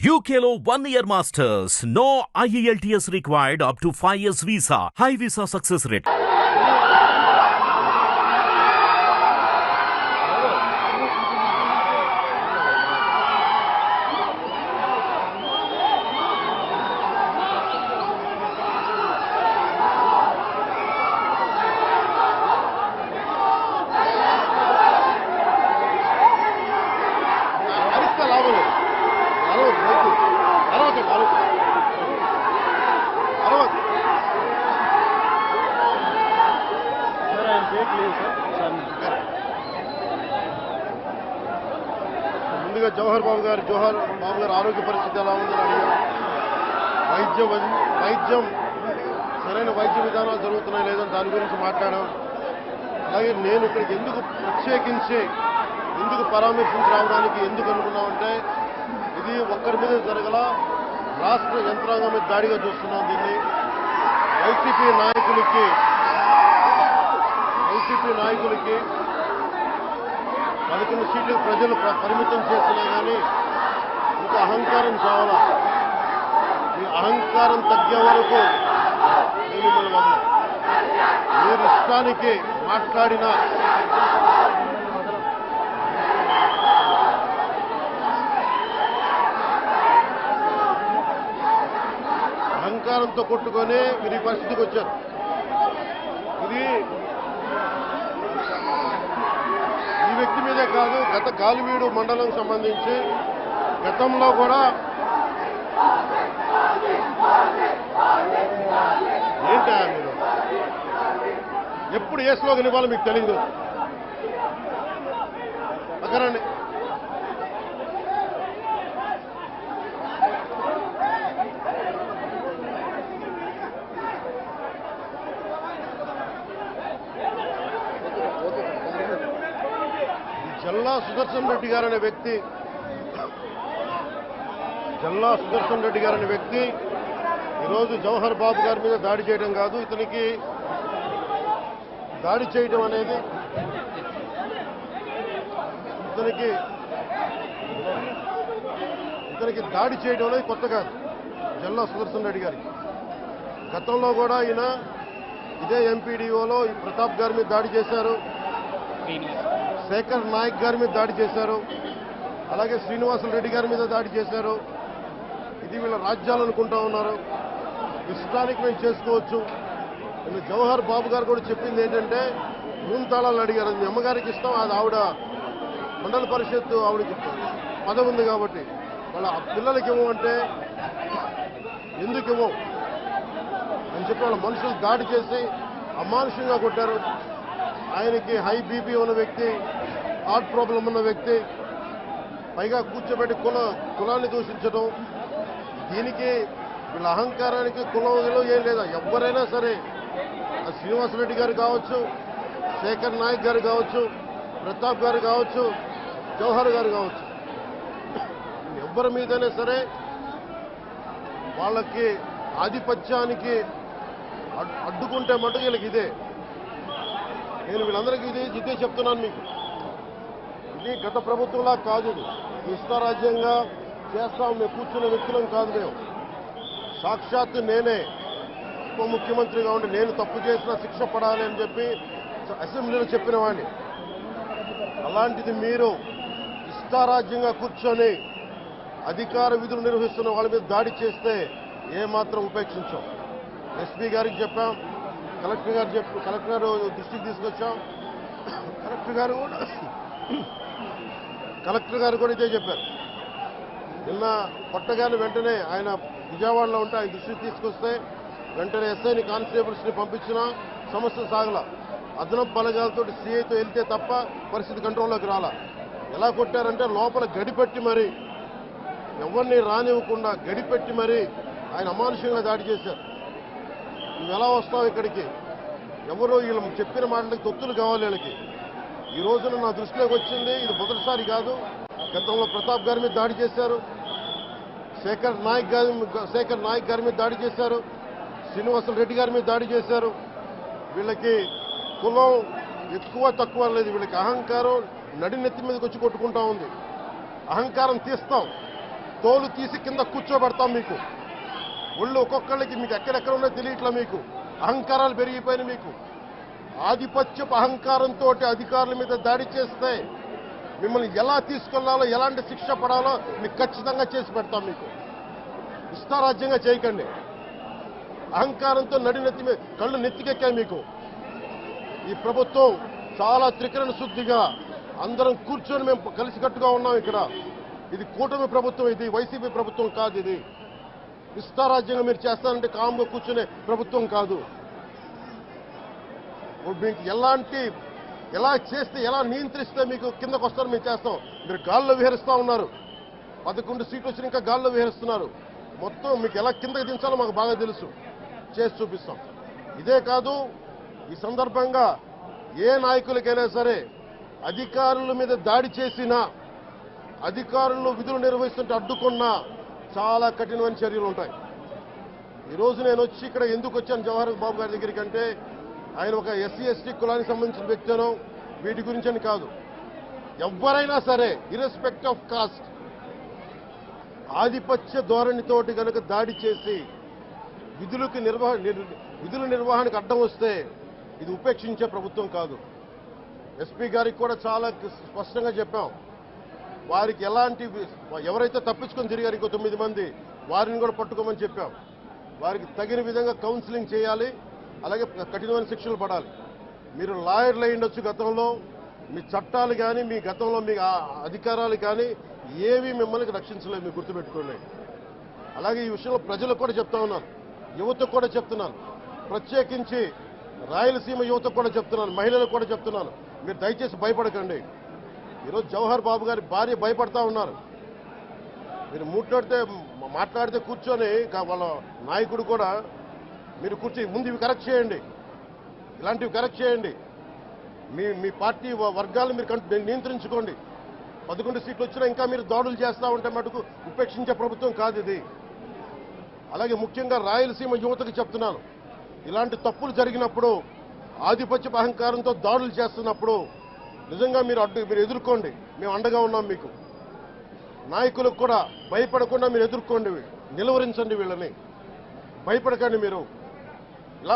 UKLO 1 year masters. No IELTS required up to 5 years visa. High visa success rate. ముందుగా జవహర్ బాబు గారు ఆరోగ్య పరిస్థితి ఎలా ఉందని అడిగారు. వైద్యం సరైన వైద్య విధానాలు జరుగుతున్నాయి లేదని దాని గురించి మాట్లాడాం. అలాగే నేను ఇక్కడికి ఎందుకు ప్రత్యేకించి ఎందుకు పరామర్శించి రావడానికి ఎందుకు అనుకున్నామంటే ఇది ఒక్కరి మీద జరగల, రాష్ట్ర యంత్రాంగం మీద దాడిగా చూస్తున్నాం. దీన్ని వైసీపీ నాయకులకి 11 సీట్లు ప్రజలు పరిమితం చేసినా కానీ ఇంకా అహంకారం చావాలా. ఈ అహంకారం తగ్గే వరకు నేను మిమ్మల్ని వదలను. మీరు ఇష్టానికి మాట్లాడిన అహంకారంతో కొట్టుకొని మీరు ఈ పరిస్థితికి వచ్చారు. ఇది ఈ వ్యక్తి మీదే కాదు, గత గాలివీడు మండలం సంబంధించి గతంలో కూడా ఏంటా మీరు ఎప్పుడు ఏ స్లోగన్ ఇవ్వాలో మీకు తెలియదు. అక్కడండి జల్లా సుదర్శన్ రెడ్డి గారనే వ్యక్తి ఈరోజు జవహర్ బాబు గారి మీద దాడి చేయడం కాదు, ఇతనికి దాడి చేయడం అనేది దాడి చేయడం అనేది కొత్త కాదు. జల్లా సుదర్శన్ రెడ్డి గారికి గతంలో కూడా ఈయన ఇదే ఎంపీడీఓలో ఈ ప్రతాప్ గారి మీద దాడి చేశారు, శేఖర్ నాయక్ గారి మీద దాడి చేశారు, అలాగే శ్రీనివాసులు గారి మీద దాడి చేశారు. ఇది వీళ్ళ రాజ్యాలు అనుకుంటా ఉన్నారు. ఇష్టానికి మేము చేసుకోవచ్చు. నేను జవహర్ బాబు గారు కూడా చెప్పింది ఏంటంటే మూంతాళాలు అడిగారు. మీ అమ్మగారికి ఇష్టం, అది ఆవిడ మండల పరిషత్తు ఆవిడకి పదవి ఉంది కాబట్టి వాళ్ళ పిల్లలకి ఇవ్వమంటే ఎందుకు ఇవ్వం అని చెప్పి వాళ్ళ మనుషులు దాడి చేసి అమానుషంగా కొట్టారు. ఆయనకి హై బీపీ ఉన్న వ్యక్తి, హార్ట్ ప్రాబ్లం ఉన్న వ్యక్తి, పైగా కూర్చోబెట్టి కులాన్ని దూషించడం. దీనికి వీళ్ళ అహంకారానికి కులంలో ఏం లేదా. ఎవరైనా సరే శ్రీనివాసరెడ్డి గారు కావచ్చు, శేఖర్ నాయక్ గారు కావచ్చు, ప్రతాప్ గారు కావచ్చు, జవహర్ గారు కావచ్చు, ఎవరి మీదైనా సరే వాళ్ళకి ఆధిపత్యానికి అడ్డుకుంటే మటుకు వీళ్ళకి ఇదే. నేను వీళ్ళందరికీ ఇదే చెప్తున్నాను మీకు. ఇది గత ప్రభుత్వంలా కాదు, ఇది ఇష్టారాజ్యంగా చేస్తాం మేము కూర్చున్న వ్యక్తులం కాదు. మేము సాక్షాత్తు నేనే ఉప ముఖ్యమంత్రిగా ఉండి నేను తప్పు చేసినా శిక్ష పడాలి అని చెప్పి అసెంబ్లీలో చెప్పిన వాడిని. అలాంటిది మీరు ఇష్టారాజ్యంగా కూర్చొని అధికార విధులు నిర్వహిస్తున్న వాళ్ళ మీద దాడి చేస్తే ఏమాత్రం ఉపేక్షించాం. ఎస్పీ గారికి చెప్పాం, కలెక్టర్ గారు దృష్టికి తీసుకొచ్చాం. కలెక్టర్ గారు కూడా ఇదే చెప్పారు. నిన్న కొట్టగానే వెంటనే ఆయన విజయవాడలో ఉంటే ఆయన దృష్టికి తీసుకొస్తే వెంటనే ఎస్ఐని కానిస్టేబుల్స్ని పంపించినా సమస్య సాగల. అదనపు బలగాలతో సీఐతో వెళ్తే తప్ప పరిస్థితి కంట్రోల్లోకి రాలా. ఎలా కొట్టారంటే లోపల గడిపెట్టి మరి ఎవరిని రానివ్వకుండా గడిపెట్టి మరి ఆయన అమానుషంగా దాడి చేశారు. నువ్వు ఎలా వస్తావు ఇక్కడికి, ఎవరో వీళ్ళు చెప్పిన మాటలకి తొత్తులు కావాలి వీళ్ళకి. ఈ రోజున నా దృష్టిలోకి వచ్చింది, ఇది మొదటిసారి కాదు. గతంలో ప్రతాప్ గారి మీద దాడి చేశారు, శేఖర్ నాయక్ గారి మీద దాడి చేశారు, శ్రీనివాసులు గారి మీద దాడి చేశారు. వీళ్ళకి కులం ఎక్కువ తక్కువ లేదు, వీళ్ళకి అహంకారం నడినెత్తి మీదకి వచ్చి కొట్టుకుంటా ఉంది. అహంకారం తీస్తాం, తోలు తీసి కింద కూర్చోబెడతాం మీకు. ఒళ్ళు ఒక్కొక్కళ్ళకి మీకు ఎక్కడెక్కడ ఉన్నో తెలియట్లా. మీకు అహంకారాలు పెరిగిపోయినాయి. మీకు ఆధిపత్యపు అహంకారంతో అధికారుల మీద దాడి చేస్తే మిమ్మల్ని ఎలా తీసుకెళ్లాలో, ఎలాంటి శిక్ష పడాలో మీకు ఖచ్చితంగా చేసి పెడతాం. మీకు ఇష్టారాజ్యంగా చేయకండి. అహంకారంతో నడినెత్తి మీద కళ్ళు నెత్తికెక్కాయి. మీకు ఈ ప్రభుత్వం చాలా త్రికరణ శుద్ధిగా అందరం కూర్చొని మేము కలిసికట్టుగా ఉన్నాం. ఇక్కడ ఇది కూటమి ప్రభుత్వం, ఇది వైసీపీ ప్రభుత్వం కాదు. ఇది ఇష్టారాజ్యంగా మీరు చేస్తారంటే కామ్గా కూర్చునే ప్రభుత్వం కాదు. మీకు ఎలా చేస్తే, ఎలా నియంత్రిస్తే మీకు కిందకు వస్తారో మేము చేస్తాం. మీరు గాల్లో విహరిస్తూ ఉన్నారు. 11 సీట్లు వచ్చి ఇంకా గాల్లో విహరిస్తున్నారు. మొత్తం మీకు ఎలా కిందకి దించాలో మాకు బాగా తెలుసు. చేసి చూపిస్తాం. ఇదే కాదు, ఈ సందర్భంగా ఏ నాయకులకైనా సరే అధికారుల మీద దాడి చేసినా, అధికారులు విధులు నిర్వహిస్తుంటే అడ్డుకున్నా చాలా కఠినమైన చర్యలు ఉంటాయి. ఈరోజు నేను వచ్చి ఇక్కడ ఎందుకు వచ్చాను జవహర్ బాబు గారి దగ్గరికి అంటే, ఆయన ఒక ఎస్సీ ఎస్టీ కులానికి సంబంధించిన వ్యక్తినో వీటి గురించి అని కాదు. ఎవరైనా సరే ఇర్రెస్పెక్ట్ ఆఫ్ కాస్ట్ ఆధిపత్య ధోరణితోటి కనుక దాడి చేసి విధుల నిర్వహణకు అడ్డం వస్తే ఇది ఉపేక్షించే ప్రభుత్వం కాదు. ఎస్పీ గారికి కూడా చాలా స్పష్టంగా చెప్పాం. వారికి ఎవరైతే తప్పించుకొని తిరిగారు ఇంకో 9 మంది, వారిని కూడా పట్టుకోమని చెప్పాం. వారికి తగిన విధంగా కౌన్సిలింగ్ చేయాలి, అలాగే కఠినమైన శిక్షలు పడాలి. మీరు లాయర్లు అయ్యుండొచ్చు గతంలో, మీ చట్టాలు కానీ, మీ గతంలో మీ అధికారాలు కానీ ఏవి మిమ్మల్ని రక్షించలేదు. మీరు గుర్తుపెట్టుకోండి. అలాగే ఈ విషయంలో ప్రజలకు కూడా చెప్తా ఉన్నాను, యువతకు కూడా చెప్తున్నాను, ప్రత్యేకించి రాయలసీమ యువతకు కూడా చెప్తున్నాను, మహిళలకు కూడా చెప్తున్నాను, మీరు దయచేసి భయపడకండి. ఈరోజు జవహర్ బాబు గారి భార్య భయపడతా ఉన్నారు. మీరు మాట్లాడితే కూర్చొని వాళ్ళ నాయకుడు కూడా మీరు కూర్చొని ముందు ఇవి కరెక్ట్ చేయండి, ఇలాంటివి కరెక్ట్ చేయండి, మీ పార్టీ వర్గాలను మీరు నియంత్రించుకోండి. 11 సీట్లు వచ్చినా ఇంకా మీరు దాడులు చేస్తూ ఉంటే మటుకు ఉపేక్షించే ప్రభుత్వం కాదు ఇది. అలాగే ముఖ్యంగా రాయలసీమ యువతకు చెప్తున్నాను, ఇలాంటి తప్పులు జరిగినప్పుడు, ఆధిపత్య అహంకారంతో దాడులు చేస్తున్నప్పుడు నిజంగా మీరు ఎదుర్కోండి. మేము అండగా ఉన్నాం మీకు. నాయకులకు కూడా భయపడకుండా మీరు ఎదుర్కోండి, నిలువరించండి వీళ్ళని. భయపడకండి. మీరు ఇలా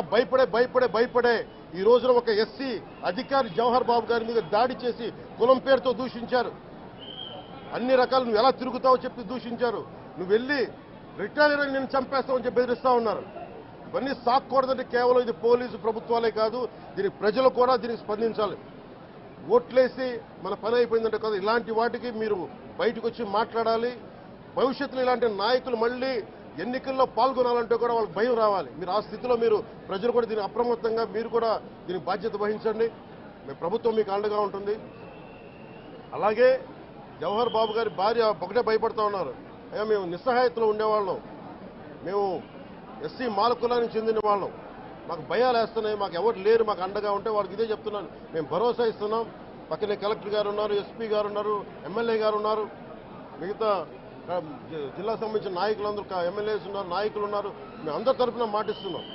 భయపడే ఈ రోజున ఒక ఎస్సీ అధికారి జవహర్ బాబు గారి మీద దాడి చేసి కులం పేరుతో దూషించారు. అన్ని రకాలు నువ్వు ఎలా తిరుగుతావో చెప్పి దూషించారు. నువ్వు వెళ్ళి రిటైర్ అని నేను చంపేస్తావని చెప్పి బెదిరిస్తా ఉన్నారు. ఇవన్నీ సాక్కూడదంటే కేవలం ఇది పోలీసు ప్రభుత్వాలే కాదు, దీనికి ప్రజలు కూడా దీనికి స్పందించాలి. ఓట్లేసి మన పని అయిపోయిందంటే కాదు, ఇలాంటి వాటికి మీరు బయటకు వచ్చి మాట్లాడాలి. భవిష్యత్తులో ఇలాంటి నాయకులు మళ్ళీ ఎన్నికల్లో పాల్గొనాలంటే కూడా వాళ్ళకి భయం రావాలి. మీరు ఆ స్థితిలో ప్రజలు కూడా దీనికి అప్రమత్తంగా మీరు కూడా దీనికి బాధ్యత వహించండి. మీ ప్రభుత్వం మీకు అండగా ఉంటుంది. అలాగే జవహర్ బాబు గారి భార్య ఒకటే భయపడతా ఉన్నారు, అయ్యా మేము నిస్సహాయతలో ఉండేవాళ్ళం, మేము ఎస్సీ మాల కులానికి చెందిన వాళ్ళం, మాకు భయాలు వేస్తున్నాయి, మాకు ఎవరు లేరు మాకు అండగా ఉంటే వాళ్ళకి ఇదే చెప్తున్నాను. మేము భరోసా ఇస్తున్నాం. పక్కనే కలెక్టర్ గారు ఉన్నారు, ఎస్పీ గారు ఉన్నారు, ఎమ్మెల్యే గారు ఉన్నారు, మిగతా జిల్లాకు సంబంధించిన నాయకులందరూ ఎమ్మెల్యేస్ ఉన్నారు, నాయకులు ఉన్నారు. మేము అందరి తరఫున మాటిస్తున్నాం.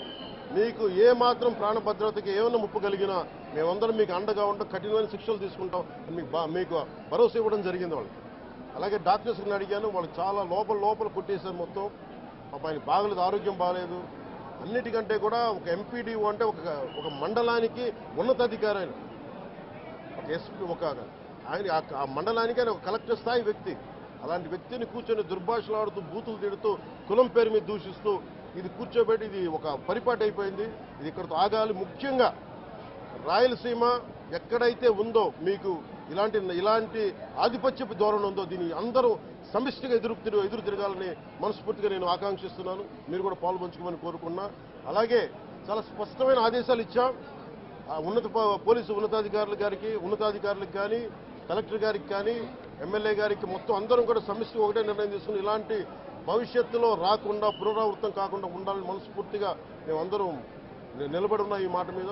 మీకు ఏ మాత్రం ప్రాణ భద్రతకి ఏమైనా ముప్పు కలిగినా మేమందరం మీకు అండగా ఉంటాం, కఠినమైన శిక్షలు తీసుకుంటాం అని మీకు భరోసా ఇవ్వడం జరిగింది వాళ్ళకి. అలాగే డాక్టర్స్ని అడిగాను, వాళ్ళు చాలా లోపల కొట్టేశారు మొత్తం. ఆయన బాగలేదు, ఆరోగ్యం బాగలేదు. అన్నిటికంటే కూడా ఒక ఎంపీడీఓ అంటే ఒక మండలానికి ఉన్నతాధికారి ఆయన, ఒక ఎస్పీ, ఆయన ఆ మండలానికి ఆయన ఒక కలెక్టర్ స్థాయి వ్యక్తి. అలాంటి వ్యక్తిని కూర్చొని దుర్భాషలాడుతూ, బూతులు తిడుతూ, కులం పేరు మీద దూషిస్తూ ఇది కూర్చోబెట్టి ఇది ఒక పరిపాటి అయిపోయింది. ఇది ఇక్కడతో ఆగాలి. ముఖ్యంగా రాయలసీమ ఎక్కడైతే ఉందో మీకు ఇలాంటి ఆధిపత్యపు ధోరణి ఉందో దీన్ని అందరూ సమిష్టిగా ఎదురు తిరగాలని మనస్ఫూర్తిగా నేను ఆకాంక్షిస్తున్నాను. మీరు కూడా పాల్పంచుకోమని కోరుకున్నా. అలాగే చాలా స్పష్టమైన ఆదేశాలు ఇచ్చాం పోలీసు ఉన్నతాధికారులకు కానీ, కలెక్టర్ గారికి కానీ, ఎమ్మెల్యే గారికి, మొత్తం అందరం కూడా సమిష్టిగా ఒకటే నిర్ణయం తీసుకుని ఇలాంటి భవిష్యత్తులో రాకుండా, పునరావృతం కాకుండా ఉండాలని మనస్ఫూర్తిగా మేమందరం నిలబడి ఉన్నాం ఈ మాట మీద.